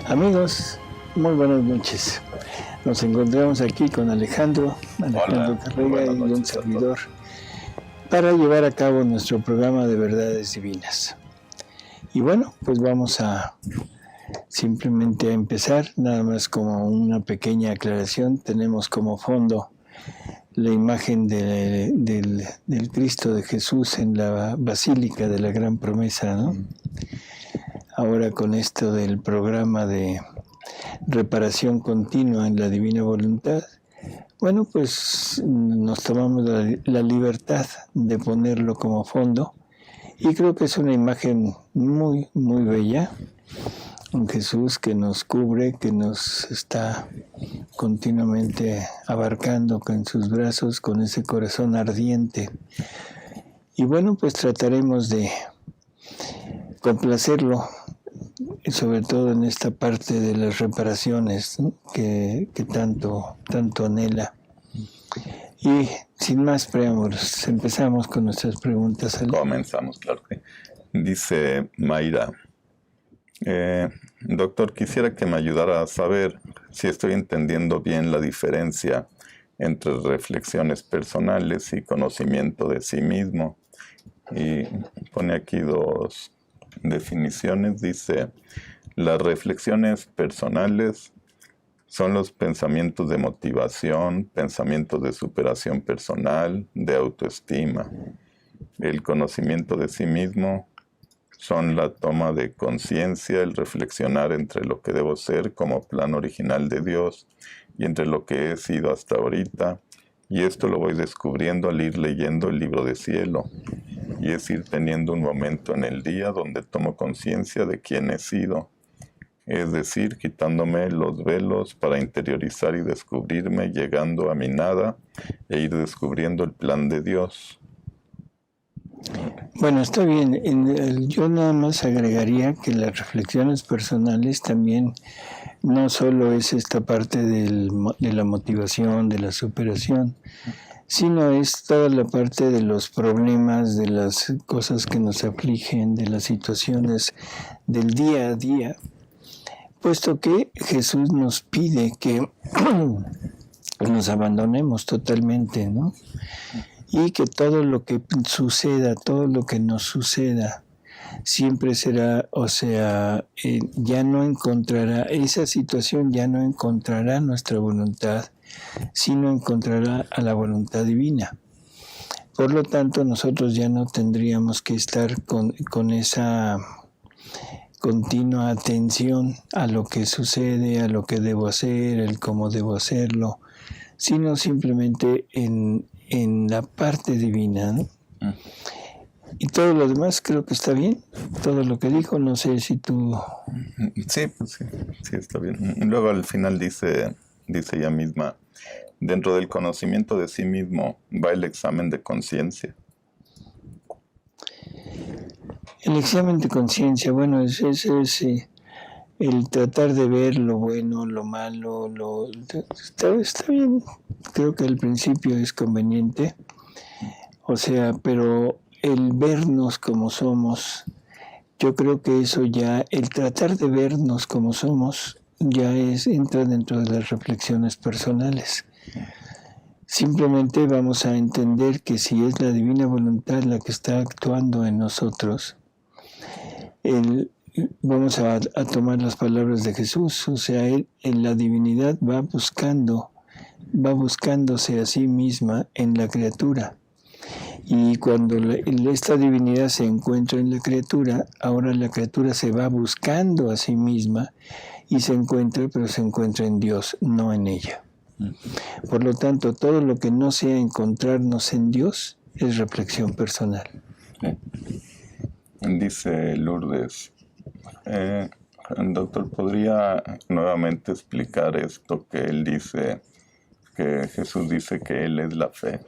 Amigos, muy buenas noches. Nos encontramos aquí con Alejandro Carrega y un servidor para llevar a cabo nuestro programa de verdades divinas. Y bueno, pues vamos a simplemente a empezar, nada más como una pequeña aclaración. Tenemos como fondo la imagen del Cristo de Jesús en la Basílica de la Gran Promesa, ¿no? Ahora con esto del programa de reparación continua en la Divina Voluntad, bueno, pues nos tomamos la libertad de ponerlo como fondo y creo que es una imagen muy, muy bella. Un Jesús que nos cubre, que nos está continuamente abarcando con sus brazos, con ese corazón ardiente. Y bueno, pues trataremos de complacerlo, sobre todo en esta parte de las reparaciones, ¿no? que tanto anhela. Y sin más preámbulos, empezamos con nuestras preguntas. Comenzamos, claro que. Dice Mayra, doctor, quisiera que me ayudara a saber si estoy entendiendo bien la diferencia entre reflexiones personales y conocimiento de sí mismo. Y pone aquí dos definiciones. Dice, las reflexiones personales son los pensamientos de motivación, pensamientos de superación personal, de autoestima. El conocimiento de sí mismo son la toma de conciencia, el reflexionar entre lo que debo ser como plan original de Dios y entre lo que he sido hasta ahorita. Y esto lo voy descubriendo al ir leyendo el libro de cielo. Y es ir teniendo un momento en el día donde tomo conciencia de quién he sido. Es decir, quitándome los velos para interiorizar y descubrirme, llegando a mi nada e ir descubriendo el plan de Dios. Bueno, está bien. Yo nada más agregaría que las reflexiones personales también no solo es esta parte de la motivación, de la superación, sino es toda la parte de los problemas, de las cosas que nos afligen, de las situaciones del día a día, puesto que Jesús nos pide que nos abandonemos totalmente, ¿no? Y que todo lo que suceda, todo lo que nos suceda, siempre será, ya no encontrará, esa situación ya no encontrará nuestra voluntad, sino encontrará a la voluntad divina. Por lo tanto, nosotros ya no tendríamos que estar con esa continua atención a lo que sucede, a lo que debo hacer, el cómo debo hacerlo, sino simplemente en la parte divina, ¿no? Y todo lo demás creo que está bien, todo lo que dijo, no sé si tú... Sí, pues sí, está bien. Y luego al final dice ella misma, dentro del conocimiento de sí mismo va el examen de conciencia. El examen de conciencia, bueno, es el tratar de ver lo bueno, lo malo, está bien, creo que al principio es conveniente, pero el vernos como somos, yo creo que eso ya, el tratar de vernos como somos, ya entra dentro de las reflexiones personales. Simplemente vamos a entender que si es la divina voluntad la que está actuando en nosotros, vamos a tomar las palabras de Jesús, Él en la divinidad va buscándose a sí misma en la criatura. Y cuando esta divinidad se encuentra en la criatura, ahora la criatura se va buscando a sí misma y se encuentra en Dios, no en ella. Por lo tanto, todo lo que no sea encontrarnos en Dios es reflexión personal. Dice Lourdes, doctor, ¿podría nuevamente explicar esto que él dice, que Jesús dice que Él es la fe?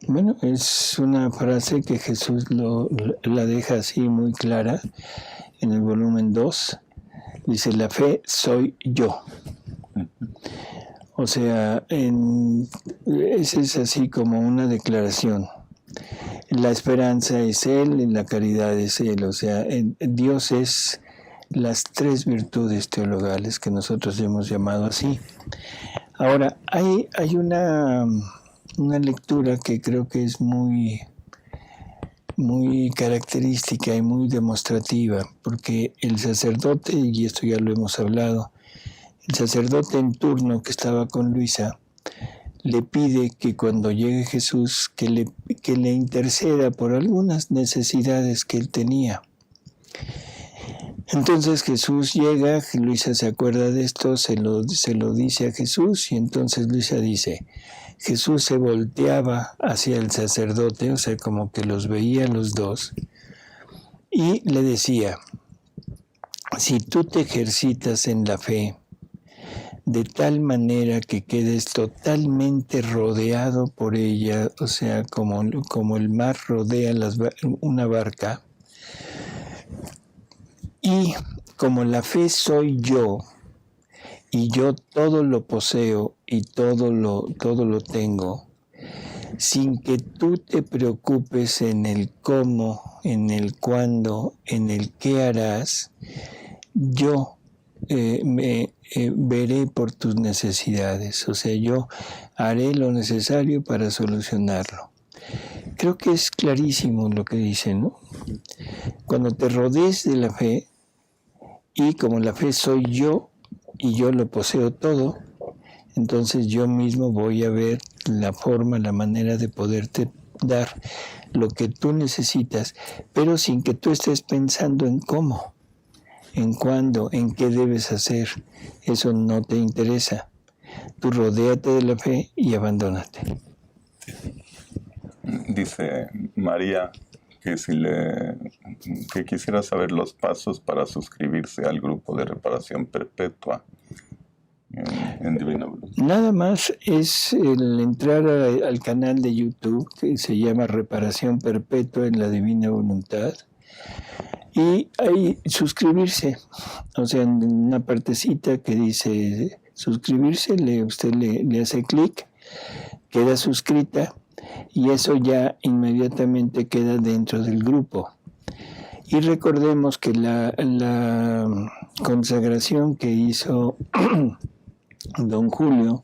Bueno, es una frase que Jesús la deja así muy clara en el volumen 2. Dice, la fe soy yo. Ese es así como una declaración. La esperanza es Él, la caridad es Él. Dios es las 3 virtudes teologales que nosotros hemos llamado así. Ahora, hay una lectura que creo que es muy característica y muy demostrativa, porque el sacerdote, y esto ya lo hemos hablado, el sacerdote en turno que estaba con Luisa, le pide que cuando llegue Jesús, que le interceda por algunas necesidades que él tenía. Entonces Jesús llega, Luisa se acuerda de esto, se lo dice a Jesús, y entonces Luisa dice, Jesús se volteaba hacia el sacerdote, o sea, como que los veía los dos, y le decía, si tú te ejercitas en la fe, de tal manera que quedes totalmente rodeado por ella, o sea, como el mar rodea una barca, y como la fe soy yo, y yo todo lo poseo y todo lo tengo, sin que tú te preocupes en el cómo, en el cuándo, en el qué harás, yo veré por tus necesidades, o sea, yo haré lo necesario para solucionarlo. Creo que es clarísimo lo que dice, ¿no? Cuando te rodees de la fe, y como la fe soy yo, y yo lo poseo todo, entonces yo mismo voy a ver la forma, la manera de poderte dar lo que tú necesitas, pero sin que tú estés pensando en cómo, en cuándo, en qué debes hacer. Eso no te interesa. Tú rodéate de la fe y abandónate. Dice María que quisiera saber los pasos para suscribirse al grupo de reparación perpetua en Divina Voluntad. Nada más es el entrar al canal de YouTube que se llama Reparación Perpetua en la Divina Voluntad, y ahí suscribirse, o sea, en una partecita que dice suscribirse, usted le hace clic, queda suscrita, y eso ya inmediatamente queda dentro del grupo. Y recordemos que la consagración que hizo don Julio,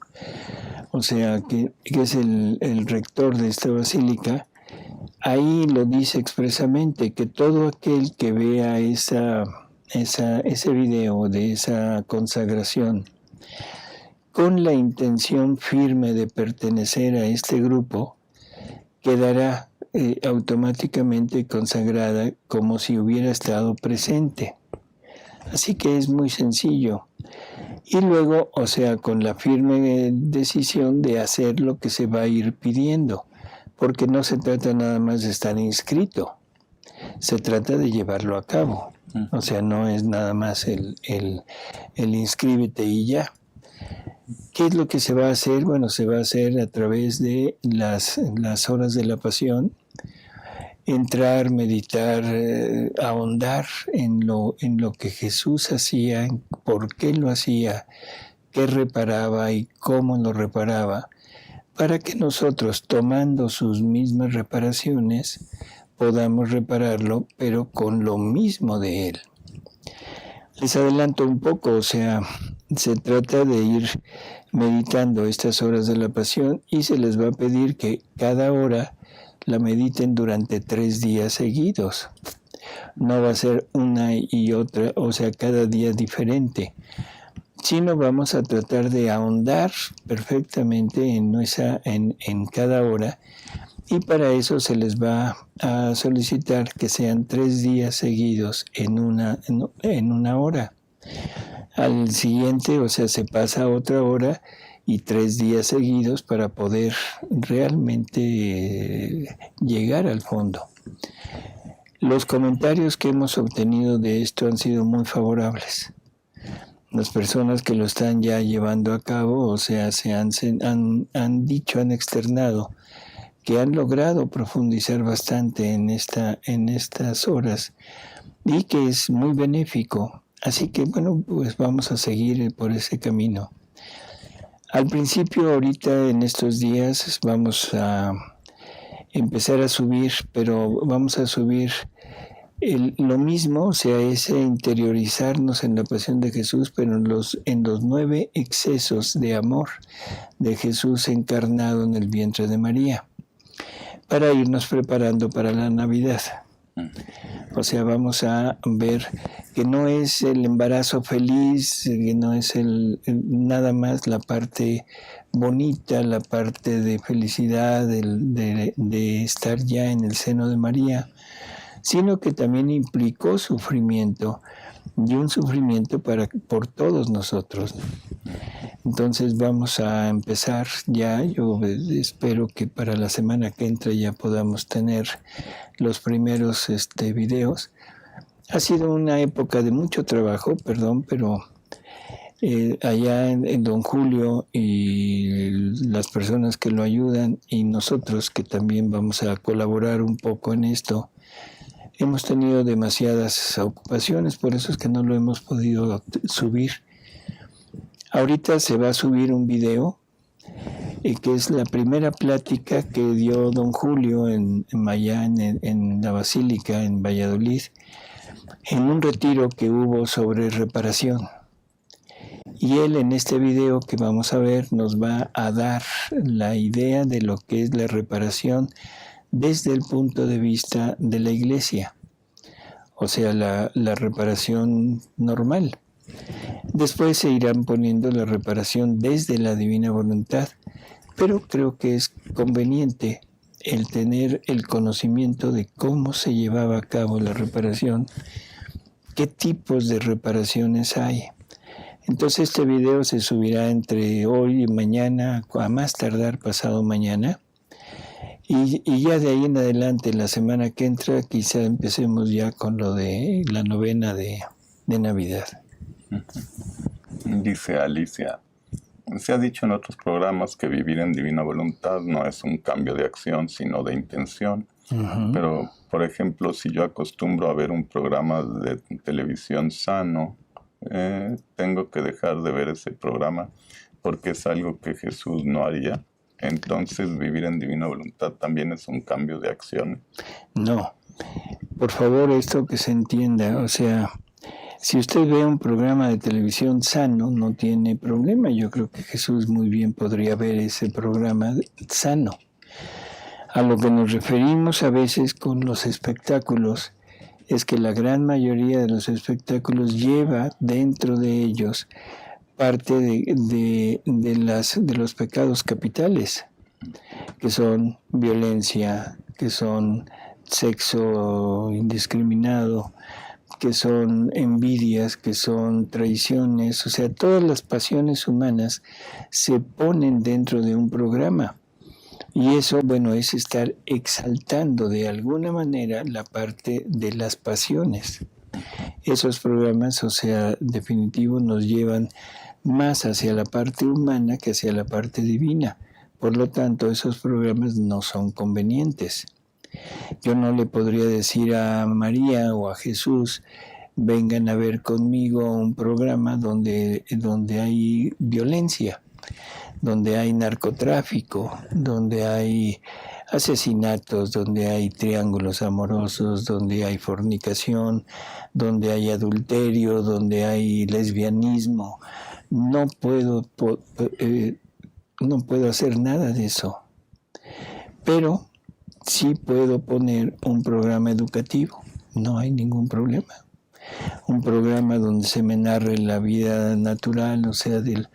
o sea, que es el rector de esta basílica, ahí lo dice expresamente, que todo aquel que vea ese video de esa consagración con la intención firme de pertenecer a este grupo, quedará automáticamente consagrada como si hubiera estado presente. Así que es muy sencillo. Y luego, o sea, con la firme decisión de hacer lo que se va a ir pidiendo, porque no se trata nada más de estar inscrito, se trata de llevarlo a cabo. O sea, no es nada más el inscríbete y ya. ¿Qué es lo que se va a hacer? Bueno, se va a hacer a través de las horas de la pasión, entrar, meditar, ahondar en lo que Jesús hacía, por qué lo hacía, qué reparaba y cómo lo reparaba, para que nosotros, tomando sus mismas reparaciones, podamos repararlo, pero con lo mismo de Él. Les adelanto un poco, o sea, se trata de ir meditando estas horas de la pasión, y se les va a pedir que cada hora la mediten durante 3 días seguidos. No va a ser una y otra, o sea, cada día diferente, sino vamos a tratar de ahondar perfectamente en cada hora, y para eso se les va a solicitar que sean 3 días seguidos en una hora. Al siguiente, o sea, se pasa a otra hora y 3 días seguidos para poder realmente llegar al fondo. Los comentarios que hemos obtenido de esto han sido muy favorables. Las personas que lo están ya llevando a cabo, o sea, han dicho, han externado que han logrado profundizar bastante en estas horas, y que es muy benéfico. Así que, bueno, pues vamos a seguir por ese camino. Al principio, ahorita en estos días, vamos a empezar a subir, pero vamos a subir Lo mismo, o sea, ese interiorizarnos en la pasión de Jesús, pero en los 9 excesos de amor de Jesús encarnado en el vientre de María, para irnos preparando para la Navidad. O sea, vamos a ver que no es el embarazo feliz, que no es nada más la parte bonita, la parte de felicidad, de estar ya en el seno de María, sino que también implicó sufrimiento, y un sufrimiento por todos nosotros. Entonces vamos a empezar ya. Yo espero que para la semana que entra ya podamos tener los primeros videos. Ha sido una época de mucho trabajo, pero allá en Don Julio y las personas que lo ayudan y nosotros que también vamos a colaborar un poco en esto, hemos tenido demasiadas ocupaciones, por eso es que no lo hemos podido subir. Ahorita se va a subir un video que es la primera plática que dio Don Julio en la Basílica, en Valladolid, en un retiro que hubo sobre reparación. Y él en este video que vamos a ver nos va a dar la idea de lo que es la reparación desde el punto de vista de la Iglesia, o sea, la reparación normal. Después se irán poniendo la reparación desde la divina voluntad, pero creo que es conveniente el tener el conocimiento de cómo se llevaba a cabo la reparación, qué tipos de reparaciones hay. Entonces este video se subirá entre hoy y mañana, a más tardar pasado mañana, y ya de ahí en adelante, la semana que entra, quizá empecemos ya con lo de la novena de Navidad. Dice Alicia, se ha dicho en otros programas que vivir en divina voluntad no es un cambio de acción, sino de intención. Pero, por ejemplo, si yo acostumbro a ver un programa de televisión sano, tengo que dejar de ver ese programa porque es algo que Jesús no haría. Entonces, vivir en divina voluntad también es un cambio de acción. No, por favor, esto que se entienda, o sea, si usted ve un programa de televisión sano, no tiene problema. Yo creo que Jesús muy bien podría ver ese programa sano. A lo que nos referimos a veces con los espectáculos es que la gran mayoría de los espectáculos lleva dentro de ellos parte de los pecados capitales, que son violencia, que son sexo indiscriminado, que son envidias, que son traiciones, o sea, todas las pasiones humanas se ponen dentro de un programa. Y eso, bueno, es estar exaltando de alguna manera la parte de las pasiones. Esos programas, o sea, definitivo, nos llevan más hacia la parte humana que hacia la parte divina. Por lo tanto, esos programas no son convenientes. Yo no le podría decir a María o a Jesús, vengan a ver conmigo un programa donde hay violencia, donde hay narcotráfico, donde hay asesinatos, donde hay triángulos amorosos, donde hay fornicación, donde hay adulterio, donde hay lesbianismo. No puedo hacer nada de eso, pero sí puedo poner un programa educativo, no hay ningún problema. Un programa donde se me narre la vida natural, o sea, de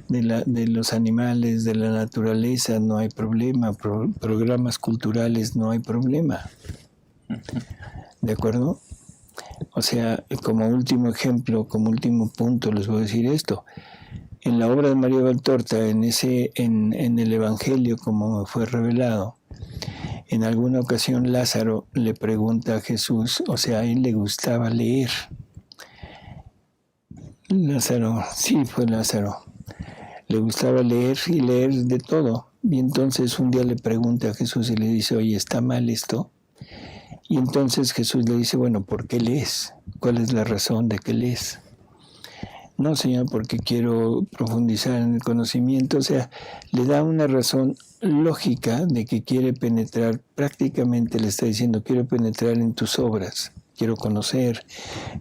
los animales, de la naturaleza, no hay problema. Programas culturales, no hay problema. ¿De acuerdo? O sea, como último ejemplo, como último punto, les voy a decir esto. En la obra de María Valtorta, en el Evangelio, como fue revelado, en alguna ocasión Lázaro le pregunta a Jesús, o sea, a él le gustaba leer. Lázaro, le gustaba leer y leer de todo. Y entonces un día le pregunta a Jesús y le dice, oye, ¿está mal esto? Y entonces Jesús le dice, bueno, ¿por qué lees? ¿Cuál es la razón de que lees? No, Señor, porque quiero profundizar en el conocimiento. O sea, le da una razón lógica de que quiere penetrar, prácticamente le está diciendo, quiero penetrar en tus obras. quiero conocer,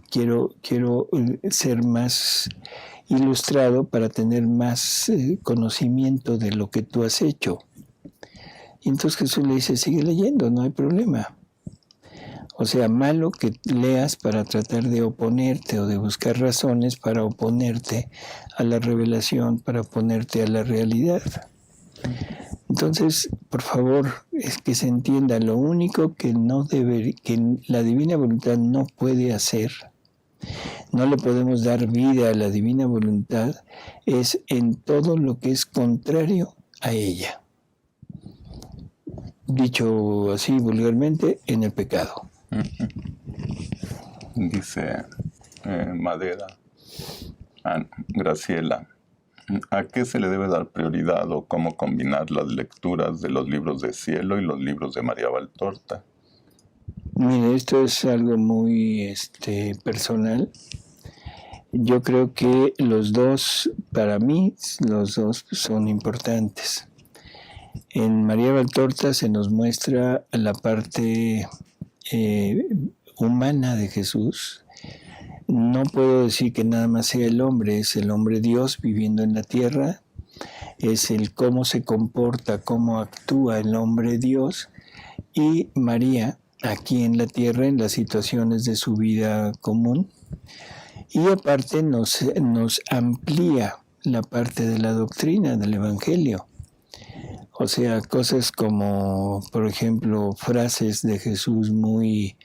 quiero ser más ilustrado para tener más conocimiento de lo que tú has hecho. Y entonces Jesús le dice, sigue leyendo, no hay problema. O sea, malo que leas para tratar de oponerte o de buscar razones para oponerte a la revelación, para oponerte a la realidad. Entonces, por favor, es que se entienda, lo único que que la divina voluntad no puede hacer, no le podemos dar vida a la divina voluntad, es en todo lo que es contrario a ella. Dicho así vulgarmente, en el pecado. Dice Madera, Graciela, ¿a qué se le debe dar prioridad o cómo combinar las lecturas de los libros de Cielo y los libros de María Valtorta? Mire, esto es algo muy personal. Yo creo que los dos, para mí, los dos son importantes. En María Valtorta se nos muestra la parte humana de Jesús. No puedo decir que nada más sea el hombre, es el hombre Dios viviendo en la tierra, es el cómo se comporta, cómo actúa el hombre Dios, y María aquí en la tierra, en las situaciones de su vida común, y aparte nos amplía la parte de la doctrina del Evangelio. O sea, cosas como, por ejemplo, frases de Jesús muy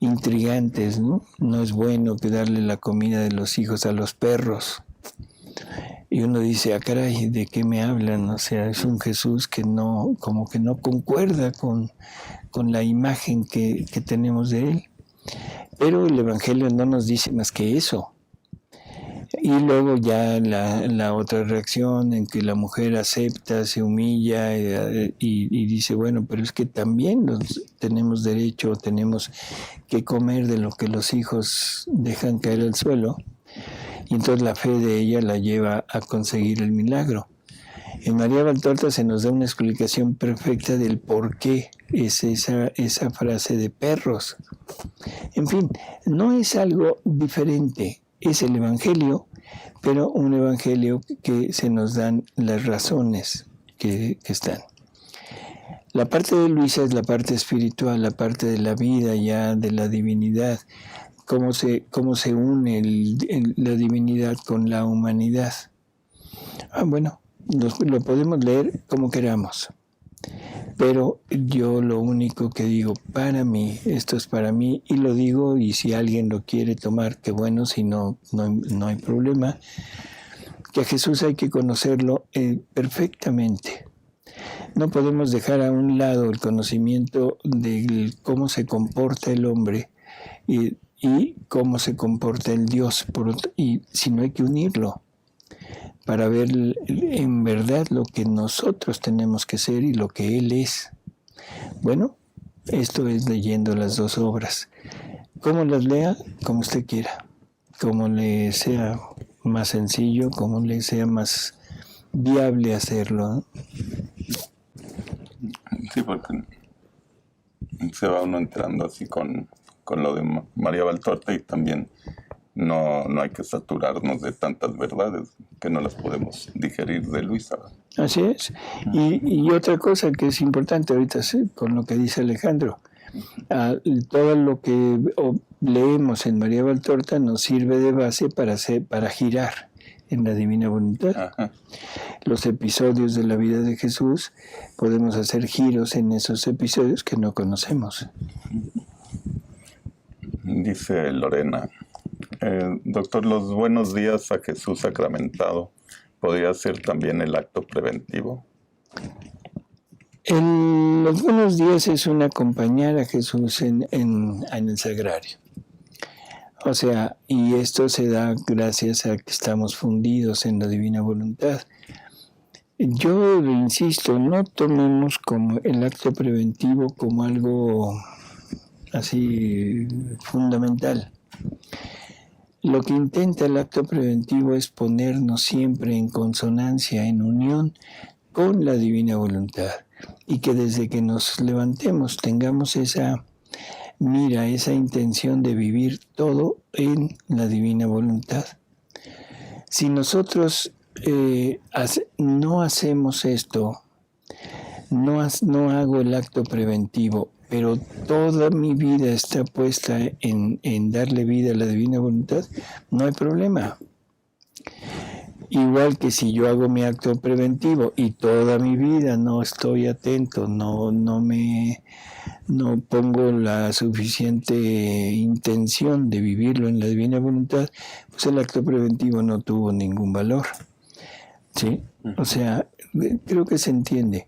intrigantes, ¿no? No es bueno que darle la comida de los hijos a los perros. Y uno dice, ah, caray, ¿de qué me hablan? O sea, es un Jesús que no, como que no concuerda con la imagen que tenemos de él. Pero el Evangelio no nos dice más que eso. Y luego ya la otra reacción en que la mujer acepta, se humilla y dice, bueno, pero es que también tenemos derecho, tenemos que comer de lo que los hijos dejan caer al suelo. Y entonces la fe de ella la lleva a conseguir el milagro. En María Valtorta se nos da una explicación perfecta del por qué es esa frase de perros. En fin, no es algo diferente. Es el Evangelio, pero un Evangelio que se nos dan las razones que están. La parte de Luisa es la parte espiritual, la parte de la vida ya, de la divinidad, cómo se une la divinidad con la humanidad. Bueno, lo podemos leer como queramos. Pero yo lo único que digo, para mí, esto es para mí, y lo digo, y si alguien lo quiere tomar, qué bueno, si no hay problema, que a Jesús hay que conocerlo perfectamente. No podemos dejar a un lado el conocimiento de cómo se comporta el hombre y cómo se comporta el Dios, sino hay que unirlo para ver en verdad lo que nosotros tenemos que ser y lo que Él es. Bueno, esto es leyendo las dos obras. Como las lea, como usted quiera. Como le sea más sencillo, como le sea más viable hacerlo. Sí, porque se va uno entrando así con lo de María Valtorta y también no hay que saturarnos de tantas verdades que no las podemos digerir de Luisa. Así es. Y otra cosa que es importante ahorita con lo que dice Alejandro, todo lo que leemos en María Valtorta nos sirve de base para girar en la divina voluntad. Ajá. Los episodios de la vida de Jesús, podemos hacer giros en esos episodios que no conocemos. Dice Lorena, doctor, los buenos días a Jesús sacramentado, ¿podría ser también el acto preventivo? Los buenos días es un acompañar a Jesús en el sagrario. O sea, y esto se da gracias a que estamos fundidos en la divina voluntad. Yo insisto, no tomemos como el acto preventivo como algo así fundamental. Lo que intenta el acto preventivo es ponernos siempre en consonancia, en unión con la divina voluntad, y que desde que nos levantemos tengamos esa mira esa intención de vivir todo en la divina voluntad. Si nosotros no hacemos esto, no hago el acto preventivo, pero toda mi vida está puesta en darle vida a la divina voluntad, no hay problema. Igual que si yo hago mi acto preventivo y toda mi vida no estoy atento, no pongo la suficiente intención de vivirlo en la divina voluntad, pues el acto preventivo no tuvo ningún valor. ¿Sí? O sea, creo que se entiende.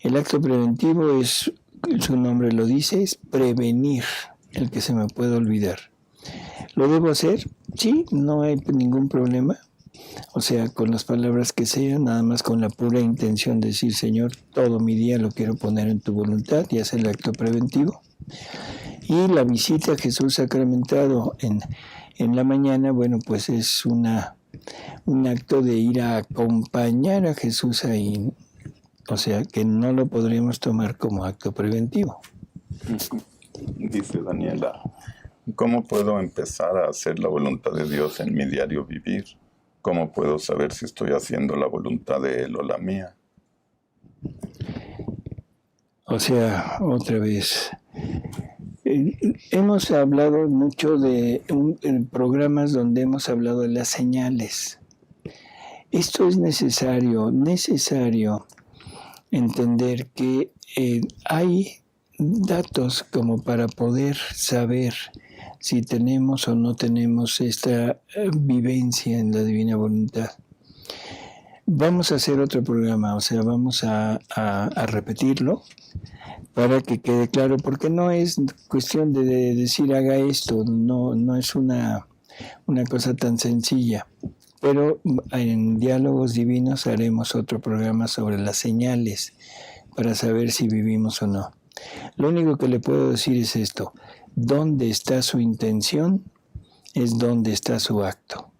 El acto preventivo es, su nombre lo dice, es prevenir el que se me pueda olvidar. ¿Lo debo hacer? Sí, no hay ningún problema. O sea, con las palabras que sean, nada más con la pura intención de decir, Señor, todo mi día lo quiero poner en tu voluntad, y hacer el acto preventivo. Y la visita a Jesús sacramentado en la mañana, bueno, pues es un acto de ir a acompañar a Jesús ahí. O sea, que no lo podríamos tomar como acto preventivo. Dice Daniela, ¿cómo puedo empezar a hacer la voluntad de Dios en mi diario vivir? ¿Cómo puedo saber si estoy haciendo la voluntad de Él o la mía? O sea, otra vez, hemos hablado mucho en programas donde hemos hablado de las señales. Esto es necesario entender que hay datos como para poder saber si tenemos o no tenemos esta vivencia en la divina voluntad. Vamos a hacer otro programa, o sea, vamos a repetirlo para que quede claro, porque no es cuestión de decir haga esto, no es una cosa tan sencilla. Pero en Diálogos Divinos haremos otro programa sobre las señales para saber si vivimos o no. Lo único que le puedo decir es esto: ¿dónde está su intención? Es donde está su acto.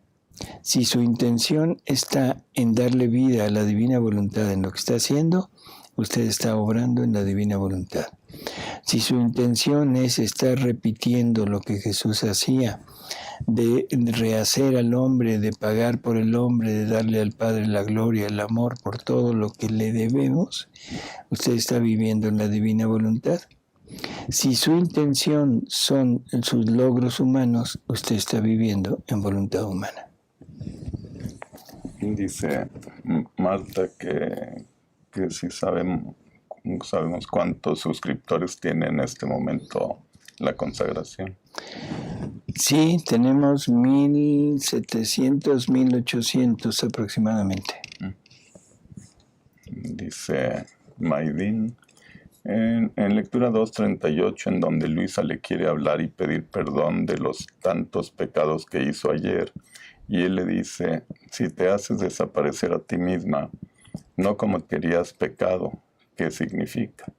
Si su intención está en darle vida a la divina voluntad en lo que está haciendo, usted está obrando en la divina voluntad. Si su intención es estar repitiendo lo que Jesús hacía, de rehacer al hombre, de pagar por el hombre, de darle al Padre la gloria, el amor por todo lo que le debemos, usted está viviendo en la divina voluntad. Si su intención son sus logros humanos, usted está viviendo en voluntad humana. Dice Marta que si sabemos cuántos suscriptores tiene en este momento la consagración. Sí, tenemos 1,700, 1,800 aproximadamente. Dice Maidin, en lectura 238, en donde Luisa le quiere hablar y pedir perdón de los tantos pecados que hizo ayer, y él le dice, si te haces desaparecer a ti misma, no cometerías pecado. ¿Qué significa?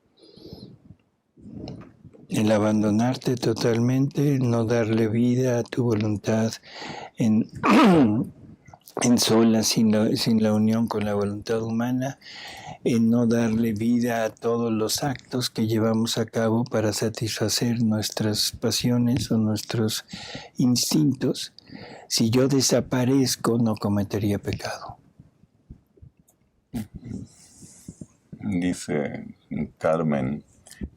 El abandonarte totalmente, no darle vida a tu voluntad en sola, sin la unión con la voluntad humana, en no darle vida a todos los actos que llevamos a cabo para satisfacer nuestras pasiones o nuestros instintos. Si yo desaparezco, no cometería pecado. Dice Carmen,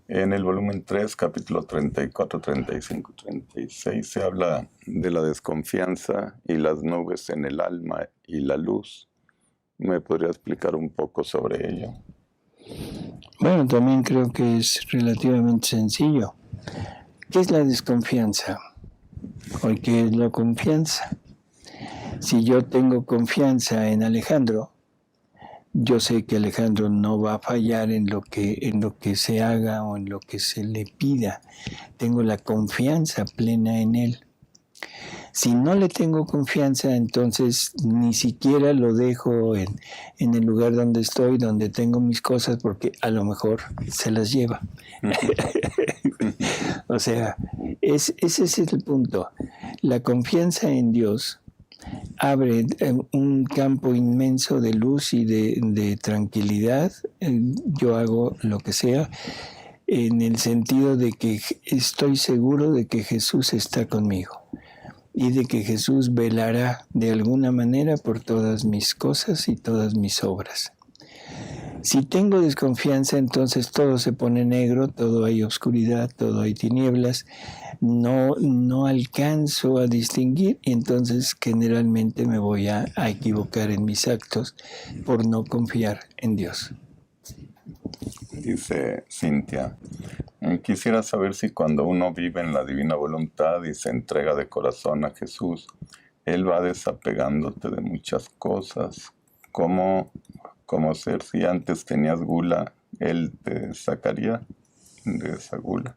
en el volumen 3, capítulo 34, 35, 36, se habla de la desconfianza y las nubes en el alma y la luz. ¿Me podría explicar un poco sobre ello? Bueno, también creo que es relativamente sencillo. ¿Qué es la desconfianza? ¿O qué es la confianza? Si yo tengo confianza en Alejandro, yo sé que Alejandro no va a fallar en lo que se haga o en lo que se le pida. Tengo la confianza plena en él. Si no le tengo confianza, entonces ni siquiera lo dejo en el lugar donde estoy, donde tengo mis cosas, porque a lo mejor se las lleva. O sea, ese es el punto. La confianza en Dios abre un campo inmenso de luz y de tranquilidad. Yo hago lo que sea. en el sentido de que estoy seguro de que Jesús está conmigo y de que Jesús velará de alguna manera por todas mis cosas y todas mis obras. Si tengo desconfianza, entonces todo se pone negro, todo hay oscuridad, todo hay tinieblas, no alcanzo a distinguir y entonces generalmente me voy a equivocar en mis actos por no confiar en Dios. Dice Cintia, quisiera saber si cuando uno vive en la divina voluntad y se entrega de corazón a Jesús, Él va desapegándote de muchas cosas. ¿Cómo ser si antes tenías gula, Él te sacaría de esa gula?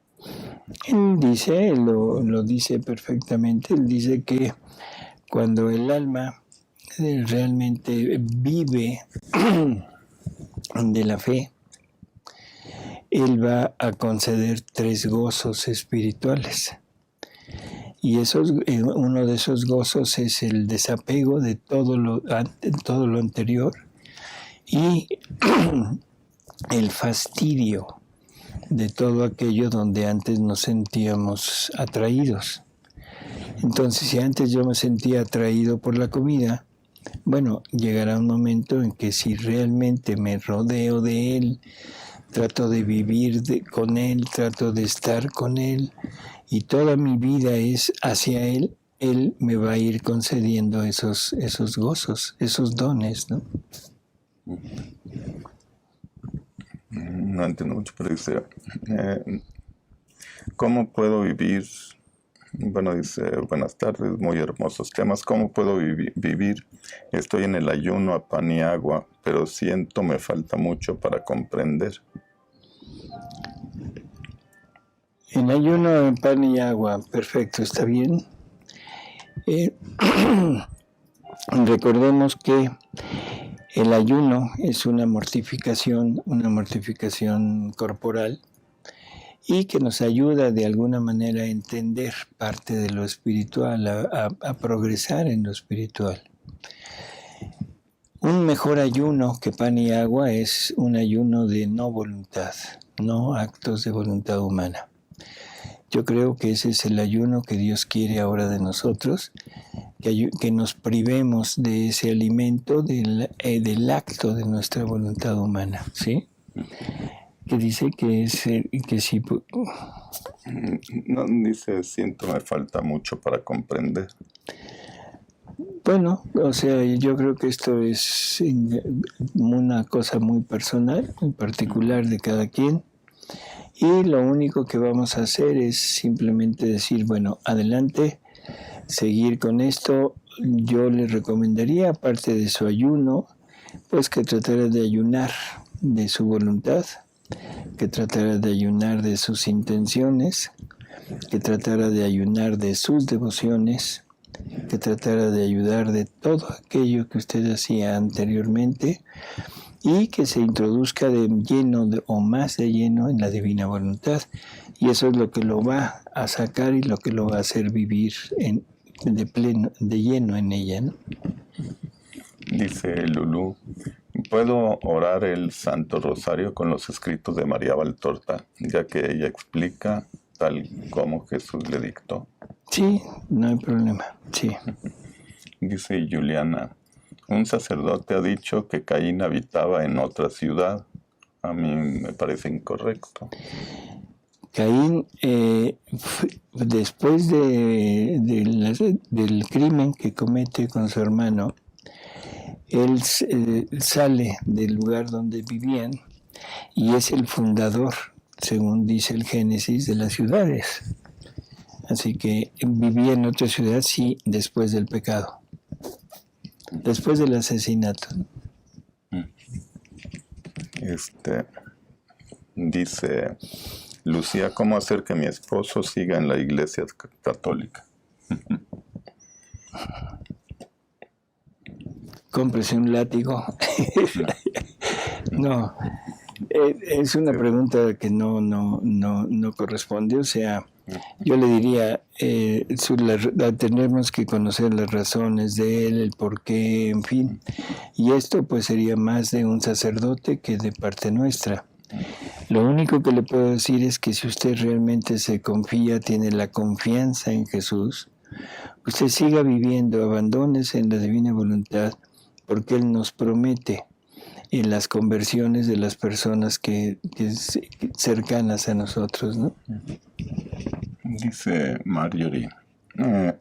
Él dice, lo dice perfectamente, él dice que cuando el alma realmente vive de la fe, Él va a conceder 3 gozos espirituales. Y uno de esos gozos es el desapego de todo lo anterior y el fastidio de todo aquello donde antes nos sentíamos atraídos. Entonces, si antes yo me sentía atraído por la comida, bueno, llegará un momento en que si realmente me rodeo de Él, trato de vivir con Él, trato de estar con Él, y toda mi vida es hacia Él, Él me va a ir concediendo esos gozos, esos dones, ¿no? No entiendo mucho, pero dice, ¿cómo puedo vivir? Bueno, dice, buenas tardes, muy hermosos temas. ¿Cómo puedo vivir? Estoy en el ayuno a pan y agua, pero siento me falta mucho para comprender. En ayuno, en pan y agua, perfecto, está bien. Recordemos que el ayuno es una mortificación corporal y que nos ayuda de alguna manera a entender parte de lo espiritual, a progresar en lo espiritual. Un mejor ayuno que pan y agua es un ayuno de no voluntad, no actos de voluntad humana. Yo creo que ese es el ayuno que Dios quiere ahora de nosotros, que nos privemos de ese alimento del acto de nuestra voluntad humana, ¿sí? Que dice que sí. No, dice, siento me falta mucho para comprender. Bueno, o sea, yo creo que esto es una cosa muy personal, muy particular de cada quien. Y lo único que vamos a hacer es simplemente decir, bueno, adelante, seguir con esto. Yo le recomendaría, aparte de su ayuno, pues que tratara de ayunar de su voluntad, que tratara de ayunar de sus intenciones, que tratara de ayunar de sus devociones, que tratara de ayudar de todo aquello que usted hacía anteriormente y que se introduzca de lleno o más de lleno en la divina voluntad. Y eso es lo que lo va a sacar y lo que lo va a hacer vivir de lleno en ella, ¿no? Dice Lulú, ¿puedo orar el Santo Rosario con los escritos de María Valtorta, ya que ella explica tal como Jesús le dictó? Sí, no hay problema, sí. Dice Juliana, un sacerdote ha dicho que Caín habitaba en otra ciudad. A mí me parece incorrecto. Caín, después del crimen que comete con su hermano, él sale del lugar donde vivían y es el fundador, según dice el Génesis, de las ciudades. Así que vivía en otra ciudad, sí, después del pecado, después del asesinato. Dice Lucía, ¿cómo hacer que mi esposo siga en la iglesia católica? Cómprese un látigo. No, es una pregunta que no corresponde. O sea, yo le diría, tenemos que conocer las razones de él, el por qué, en fin. Y esto pues sería más de un sacerdote que de parte nuestra. Lo único que le puedo decir es que si usted realmente se confía, tiene la confianza en Jesús, usted siga viviendo, abandónese en la divina voluntad, porque Él nos promete en las conversiones de las personas que cercanas a nosotros, ¿no? Dice Marjorie,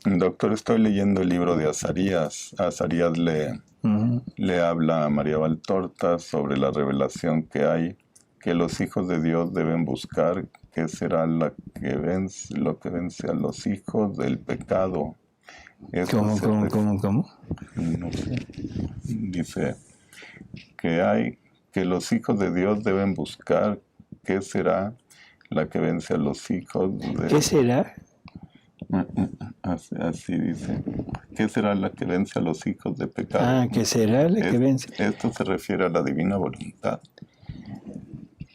doctor, estoy leyendo el libro de Azarías. Azarías le habla a María Valtorta sobre la revelación que hay, que los hijos de Dios deben buscar, que será lo que vence a los hijos del pecado. ¿Cómo? No sé. Dice que los hijos de Dios deben buscar, ¿qué será la que vence a los hijos de... ¿Qué será? Así dice. ¿Qué será la que vence a los hijos de pecado? ¿Qué será la que vence? Esto se refiere a la divina voluntad.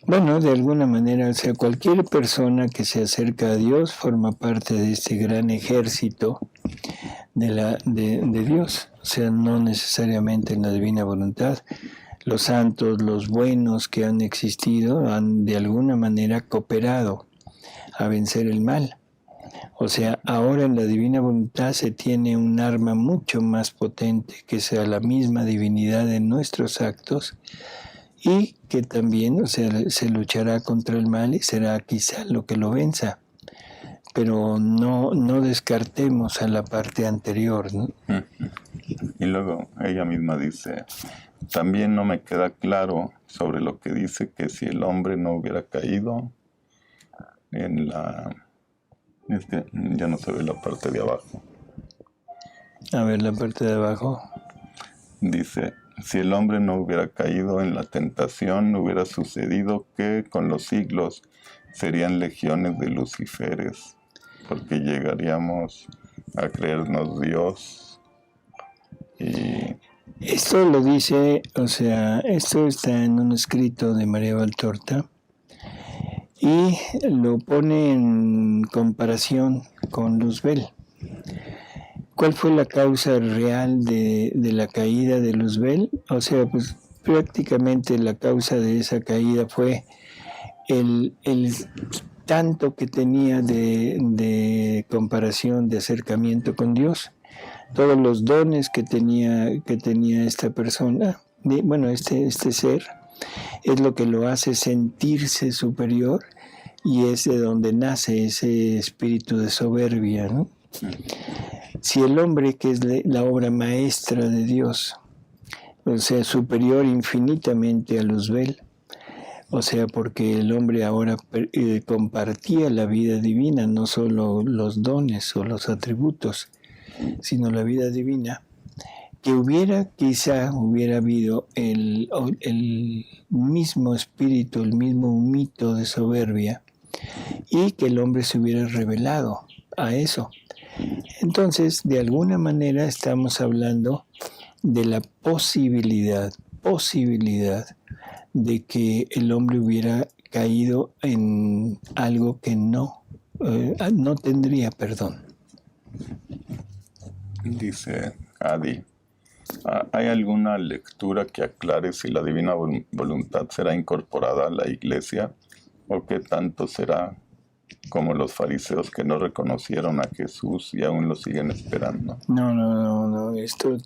Bueno, de alguna manera, o sea, cualquier persona que se acerca a Dios forma parte de este gran ejército de Dios. O sea, no necesariamente en la divina voluntad. Los santos, los buenos que han existido, han de alguna manera cooperado a vencer el mal. O sea, ahora en la divina voluntad se tiene un arma mucho más potente, que sea la misma divinidad en nuestros actos, y que también, o sea, se luchará contra el mal y será quizá lo que lo venza. Pero no descartemos a la parte anterior, ¿no? Y luego ella misma dice, también no me queda claro sobre lo que dice que si el hombre no hubiera caído en la... Es que ya no se ve la parte de abajo. A ver, la parte de abajo. Dice, si el hombre no hubiera caído en la tentación, no hubiera sucedido que con los siglos serían legiones de luciferes, porque llegaríamos a creernos Dios. Y esto lo dice, o sea, esto está en un escrito de María Valtorta y lo pone en comparación con Luzbel. ¿Cuál fue la causa real de la caída de Luzbel? O sea, pues prácticamente la causa de esa caída fue el tanto que tenía de comparación, de acercamiento con Dios, todos los dones que tenía esta persona, este ser, es lo que lo hace sentirse superior y es de donde nace ese espíritu de soberbia, ¿no? Si el hombre, que es la obra maestra de Dios, o sea, superior infinitamente a Luzbel, o sea, porque el hombre ahora compartía la vida divina, no solo los dones o los atributos, sino la vida divina, que quizá hubiera habido el mismo espíritu, el mismo mito de soberbia, y que el hombre se hubiera revelado a eso. Entonces, de alguna manera estamos hablando de la posibilidad de que el hombre hubiera caído en algo que no tendría perdón. dice Adi, ¿hay alguna lectura que aclare si la divina voluntad será incorporada a la iglesia o qué tanto será como los fariseos que no reconocieron a Jesús y aún lo siguen esperando? No. Esto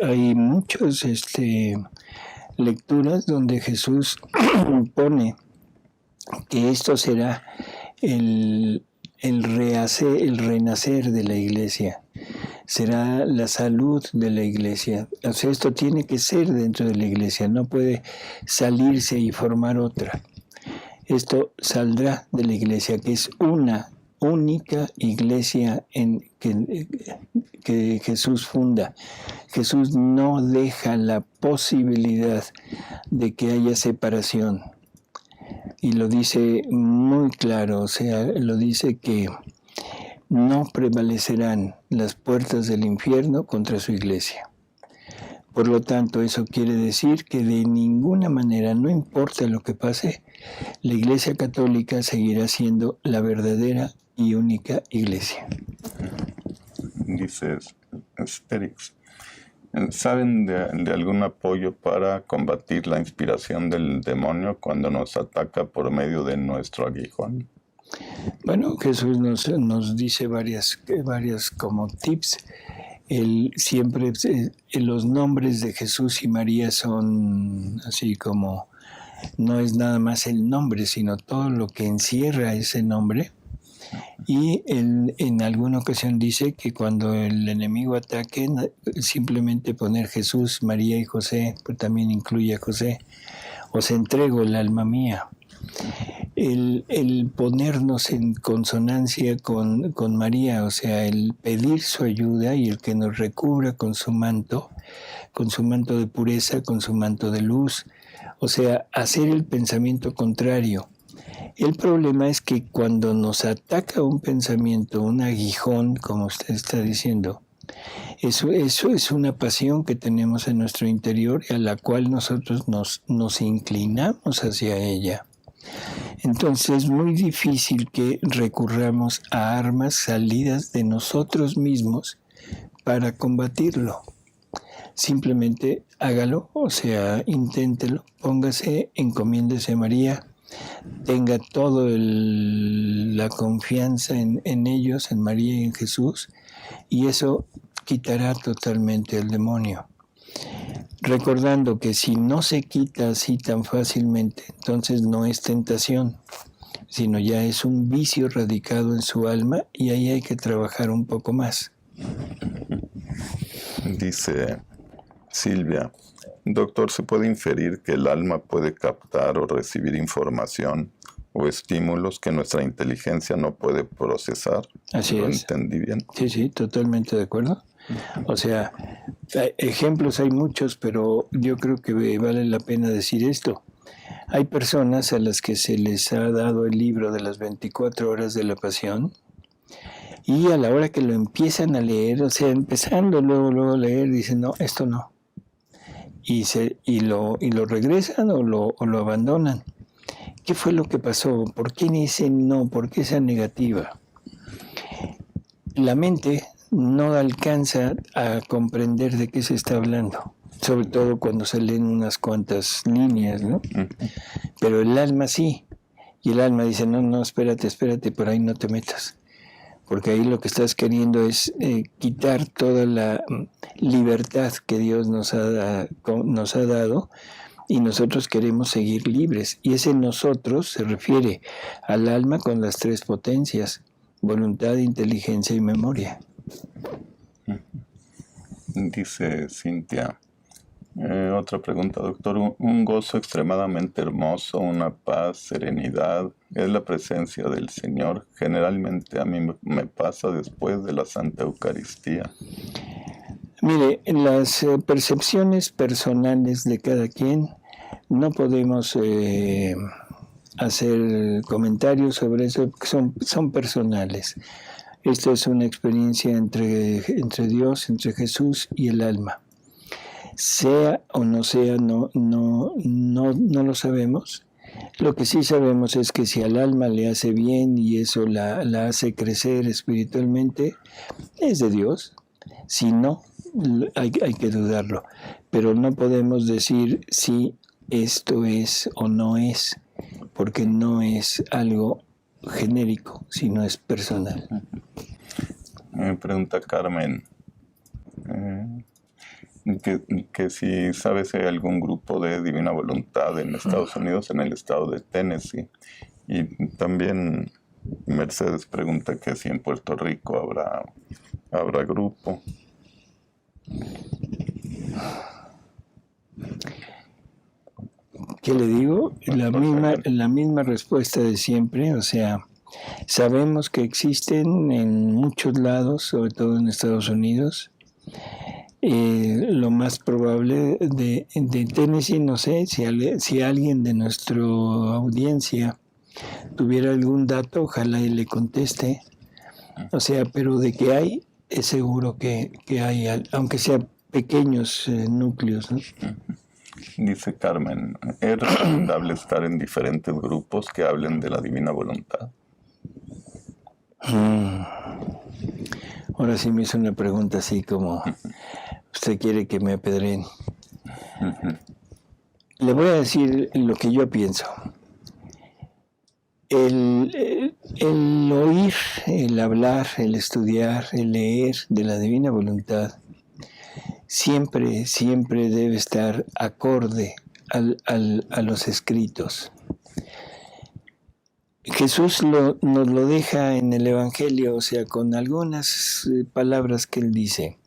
hay muchas lecturas donde Jesús pone que esto será el renacer de la iglesia, será la salud de la iglesia. O sea, esto tiene que ser dentro de la iglesia, no puede salirse y formar otra. Esto saldrá de la iglesia, que es una única iglesia que Jesús funda. Jesús no deja la posibilidad de que haya separación. Y lo dice muy claro, o sea, lo dice que no prevalecerán las puertas del infierno contra su iglesia. Por lo tanto, eso quiere decir que de ninguna manera, no importa lo que pase, la Iglesia Católica seguirá siendo la verdadera y única iglesia. Dice Asterix, ¿Saben de algún apoyo para combatir la inspiración del demonio cuando nos ataca por medio de nuestro aguijón? Bueno, Jesús nos dice varias como tips. Siempre los nombres de Jesús y María son así como, no es nada más el nombre, sino todo lo que encierra ese nombre. Y en alguna ocasión dice que cuando el enemigo ataque, simplemente poner Jesús, María y José, pues también incluye a José, os entrego el alma mía. El ponernos en consonancia con María, o sea, el pedir su ayuda y el que nos recubra con su manto de pureza, con su manto de luz, o sea, hacer el pensamiento contrario. El problema es que cuando nos ataca un pensamiento, un aguijón, como usted está diciendo, eso es una pasión que tenemos en nuestro interior y a la cual nosotros nos inclinamos hacia ella. Entonces es muy difícil que recurramos a armas salidas de nosotros mismos para combatirlo. Simplemente hágalo, o sea, inténtelo, póngase, encomiéndese a María, tenga toda la confianza en ellos, en María y en Jesús, y eso quitará totalmente el demonio. Recordando que si no se quita así tan fácilmente, entonces no es tentación, sino ya es un vicio radicado en su alma y ahí hay que trabajar un poco más. Dice Silvia, doctor, ¿se puede inferir que el alma puede captar o recibir información o estímulos que nuestra inteligencia no puede procesar? Así ¿Lo es. entendí bien? Sí, totalmente de acuerdo. O sea, ejemplos hay muchos, pero yo creo que vale la pena decir esto. Hay personas a las que se les ha dado el libro de las 24 horas de la pasión y a la hora que lo empiezan a leer, o sea, empezando luego a leer, dicen, no, esto no. Y lo regresan o lo abandonan. ¿Qué fue lo que pasó? ¿Por qué ese no? ¿Por qué esa negativa? La mente no alcanza a comprender de qué se está hablando, sobre todo cuando se leen unas cuantas líneas, ¿no? Pero el alma sí, y el alma dice, no, espérate, por ahí no te metas, porque ahí lo que estás queriendo es quitar toda la libertad que Dios nos ha dado, y nosotros queremos seguir libres, y ese nosotros se refiere al alma con las tres potencias, voluntad, inteligencia y memoria. Dice Cintia, otra pregunta, doctor. Un gozo extremadamente hermoso, una paz, serenidad, es la presencia del Señor. Generalmente a mí me pasa después de la Santa Eucaristía. Mire, en las percepciones personales de cada quien no podemos hacer comentarios sobre eso, porque son personales. Esto es una experiencia entre Dios, entre Jesús y el alma. Sea o no sea, no lo sabemos. Lo que sí sabemos es que si al alma le hace bien y eso la hace crecer espiritualmente, es de Dios. Si no, hay que dudarlo. Pero no podemos decir si esto es o no es, porque no es algo genérico, sino es personal. Me pregunta Carmen que si sabes si hay algún grupo de Divina Voluntad en Estados Unidos, en el estado de Tennessee. Y también Mercedes pregunta que si en Puerto Rico habrá grupo. ¿Qué le digo? La misma respuesta de siempre, o sea, sabemos que existen en muchos lados, sobre todo en Estados Unidos. Lo más probable de Tennessee, no sé, si alguien de nuestra audiencia tuviera algún dato, ojalá y le conteste. O sea, pero de que hay, es seguro que hay, aunque sea pequeños núcleos, ¿no? Dice Carmen, ¿es recomendable estar en diferentes grupos que hablen de la Divina Voluntad? Ahora sí me hizo una pregunta así como usted quiere que me apedreen. Le voy a decir lo que yo pienso. El oír, el hablar, el estudiar, el leer de la divina voluntad siempre debe estar acorde a los escritos. Jesús nos lo deja en el Evangelio, o sea, con algunas palabras que él dice.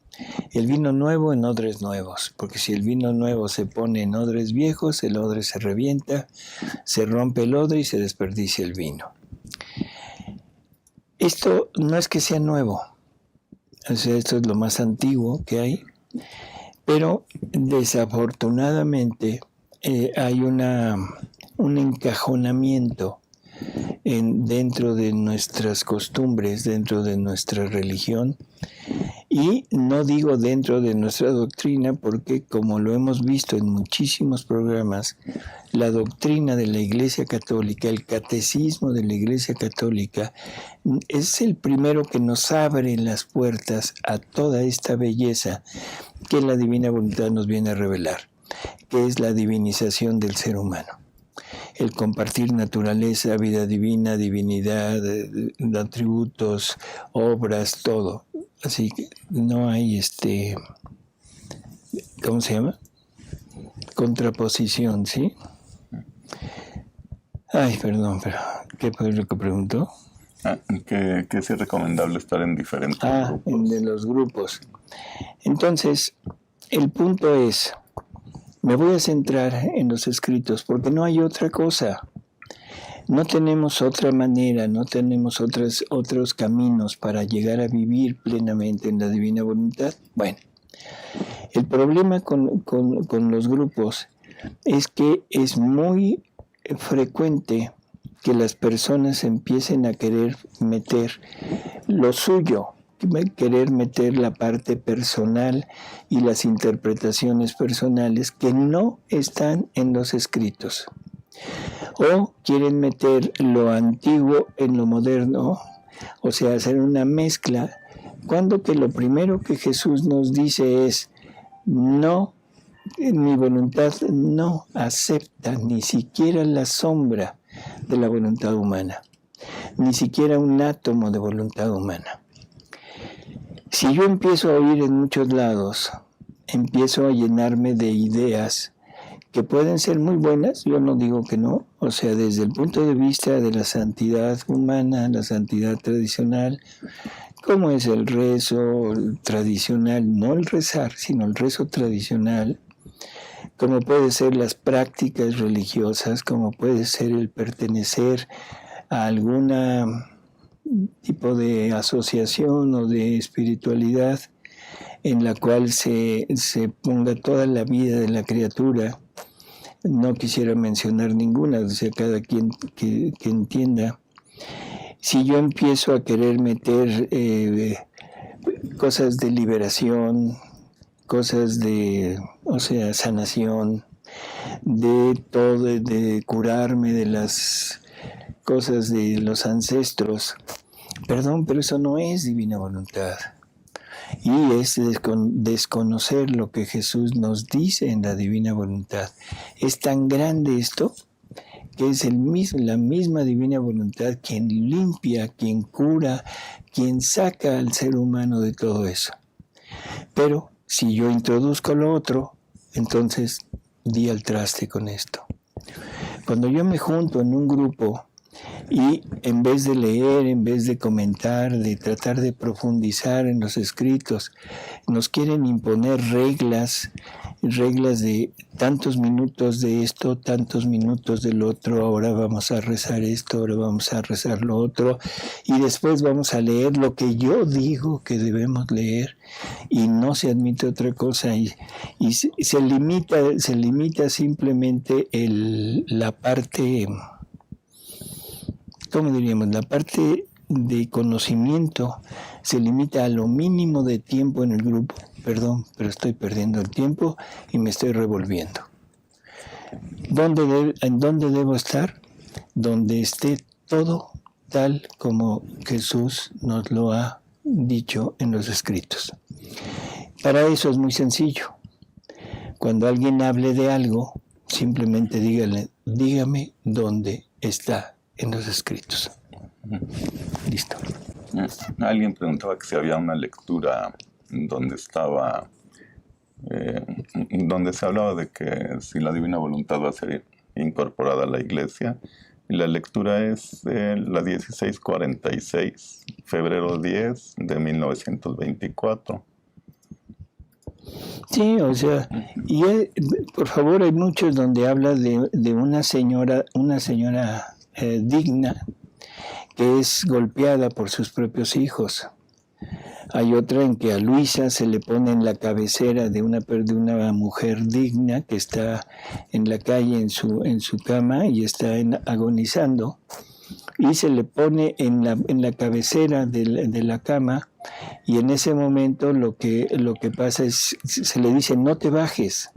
El vino nuevo en odres nuevos, porque si el vino nuevo se pone en odres viejos, el odre se revienta, se rompe el odre y se desperdicia el vino. Esto no es que sea nuevo, o sea, esto es lo más antiguo que hay, pero desafortunadamente hay un encajonamiento dentro de nuestras costumbres, dentro de nuestra religión, y no digo dentro de nuestra doctrina porque, como lo hemos visto en muchísimos programas, la doctrina de la Iglesia Católica, el catecismo de la Iglesia Católica, es el primero que nos abre las puertas a toda esta belleza que la divina voluntad nos viene a revelar, que es la divinización del ser humano. El compartir naturaleza, vida divina, divinidad, atributos, obras, todo. Así que no hay ¿cómo se llama? Contraposición, ¿sí? Ay, perdón, pero ¿qué fue lo que preguntó? Que es recomendable estar en diferentes grupos. De los grupos. Entonces, el punto es, me voy a centrar en los escritos porque no hay otra cosa. No tenemos otra manera, no tenemos otros caminos para llegar a vivir plenamente en la divina voluntad. Bueno, el problema con los grupos es que es muy frecuente que las personas empiecen a querer meter lo suyo, querer meter la parte personal y las interpretaciones personales que no están en los escritos. O quieren meter lo antiguo en lo moderno, o sea, hacer una mezcla, cuando que lo primero que Jesús nos dice es, no, mi voluntad no acepta ni siquiera la sombra de la voluntad humana, ni siquiera un átomo de voluntad humana. Si yo empiezo a oír en muchos lados, empiezo a llenarme de ideas que pueden ser muy buenas, yo no digo que no, o sea, desde el punto de vista de la santidad humana, la santidad tradicional, como es el rezo tradicional, no el rezar, sino el rezo tradicional, como puede ser las prácticas religiosas, como puede ser el pertenecer a alguna tipo de asociación o de espiritualidad en la cual se ponga toda la vida de la criatura. No quisiera mencionar ninguna, o sea, cada quien que entienda. Si yo empiezo a querer meter cosas de liberación, cosas de, o sea, sanación, de todo, de curarme de las cosas de los ancestros, perdón, pero eso no es divina voluntad. Y es desconocer lo que Jesús nos dice en la divina voluntad. Es tan grande esto que es la misma divina voluntad quien limpia, quien cura, quien saca al ser humano de todo eso. Pero si yo introduzco lo otro, entonces di al traste con esto. Cuando yo me junto en un grupo y en vez de leer, en vez de comentar, de tratar de profundizar en los escritos, nos quieren imponer reglas de tantos minutos de esto, tantos minutos del otro, ahora vamos a rezar esto, ahora vamos a rezar lo otro, y después vamos a leer lo que yo digo que debemos leer, y no se admite otra cosa, y se limita simplemente la parte, ¿cómo diríamos? La parte de conocimiento se limita a lo mínimo de tiempo en el grupo. Perdón, pero estoy perdiendo el tiempo y me estoy revolviendo. ¿En dónde debo estar? Donde esté todo tal como Jesús nos lo ha dicho en los escritos. Para eso es muy sencillo. Cuando alguien hable de algo, simplemente dígame dónde está en los escritos. Listo. Alguien preguntaba que si había una lectura donde estaba, donde se hablaba de que si la divina voluntad va a ser incorporada a la iglesia. Y la lectura es la 1646, febrero 10 de 1924. Sí, o sea, por favor, hay muchos donde habla de una señora digna que es golpeada por sus propios hijos. Hay otra en que a Luisa se le pone en la cabecera de una mujer digna que está en la calle en su cama y está agonizando, y se le pone en la cabecera de la cama, y en ese momento lo que pasa es, se le dice no te bajes,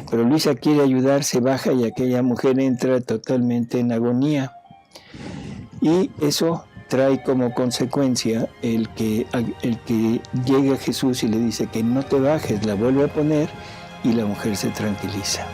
pero Luisa quiere ayudar, se baja y aquella mujer entra totalmente en agonía, y eso trae como consecuencia el que llega Jesús y le dice que no te bajes, la vuelve a poner y la mujer se tranquiliza.